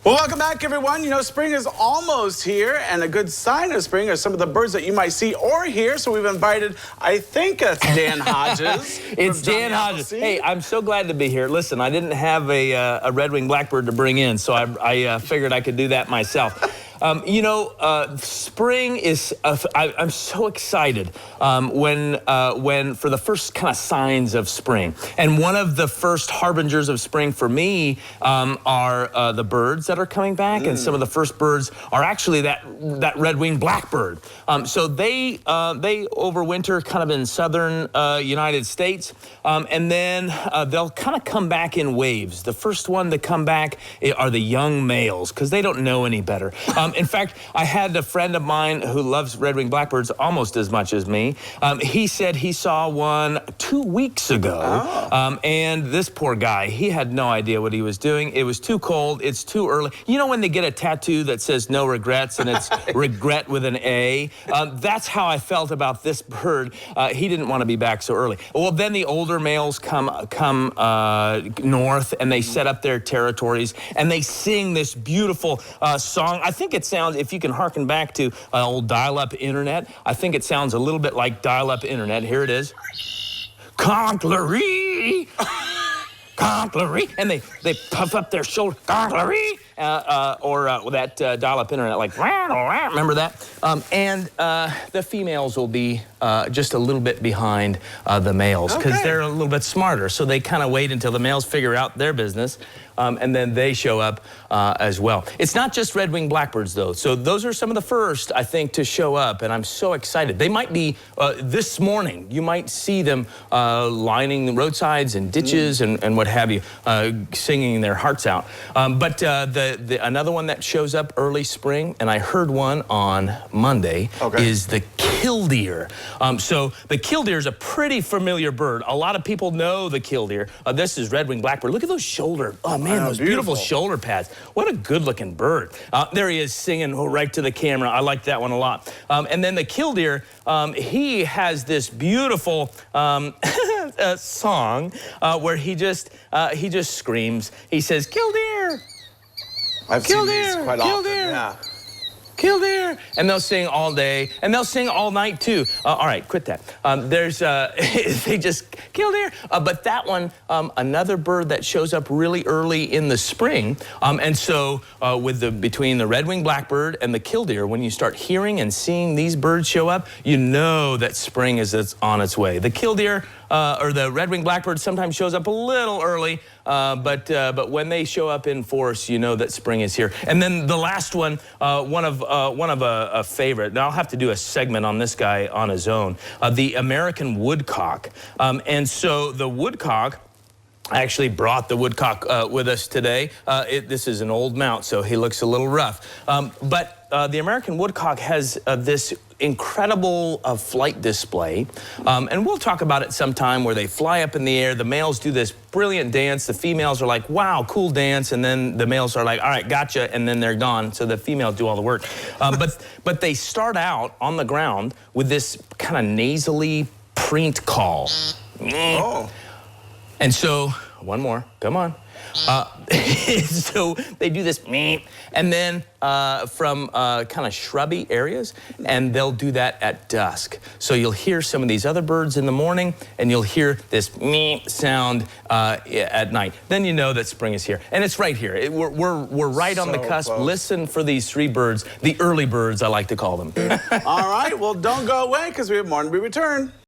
Well, welcome back, everyone. You know, spring is almost here, and a good sign of spring are some of the birds that you might see or hear. So we've invited, I think it's Dan Hodges. It's Dan Hodges. Hey, I'm so glad to be here. Listen, I didn't have a red-winged blackbird to bring in, so I figured I could do that myself. Spring is, I'm so excited when for the first kind of signs of spring. And one of the first harbingers of spring for me are the birds that are coming back. And some of the first birds are actually that red-winged blackbird. So they overwinter kind of in southern United States. And then they'll kind of come back in waves. The first one to come back are the young males because they don't know any better. In fact, I had a friend of mine who loves red-winged blackbirds almost as much as me. He said he saw one 2 weeks ago. Oh. And this poor guy, he had no idea what he was doing. It was too cold. It's too early. You know when they get a tattoo that says no regrets and it's regret with an A? That's how I felt about this bird. He didn't want to be back so early. Well, then the older males come north and they set up their territories and they sing this beautiful song. I think it sounds, if you can harken back to old dial-up internet, I think it sounds a little bit like dial-up internet. Here it is. Conklery, conklery, and they puff up their shoulder, conklery, or that dial-up internet, like, remember that? And the females will be just a little bit behind the males because they're a little bit smarter. So they kind of wait until the males figure out their business, and then they show up as well. It's not just red-winged blackbirds, though. So those are some of the first, I think, to show up, and I'm so excited. They might be this morning. You might see them lining the roadsides and ditches and what have you, singing their hearts out. But another one that shows up early spring, and I heard one on Monday, is the killdeer. So the killdeer is a pretty familiar bird. A lot of people know the killdeer. This is red-winged blackbird. Look at those shoulder. Oh man, those beautiful shoulder pads. What a good-looking bird. There he is singing right to the camera. I like that one a lot. And then the killdeer, he has this beautiful song where he just screams. He says, "Killdeer." I've seen these quite often. Yeah. Killdeer, and they'll sing all day, and they'll sing all night too. All right, quit that. They just killdeer. But that one, another bird that shows up really early in the spring. And so, between the red-winged blackbird and the killdeer, when you start hearing and seeing these birds show up, you know that spring is on its way. The killdeer or the red-winged blackbird sometimes shows up a little early, but when they show up in force, you know that spring is here. And then the last one, one of a favorite. Now I'll have to do a segment on this guy on his own. The American woodcock. And so the woodcock. I actually brought the woodcock with us today. This is an old mount, so he looks a little rough. But the American woodcock has this incredible flight display. And we'll talk about it sometime where they fly up in the air. The males do this brilliant dance. The females are like, wow, cool dance. And then the males are like, all right, gotcha. And then they're gone. So the females do all the work. But they start out on the ground with this kind of nasally preened call. Oh. And so, one more, come on. So they do this, and then from kind of shrubby areas, and they'll do that at dusk. So you'll hear some of these other birds in the morning, and you'll hear this sound at night. Then you know that spring is here, and it's right here. We're right on the cusp. Close. Listen for these three birds, the early birds, I like to call them. All right, well, don't go away because we have more to be returned.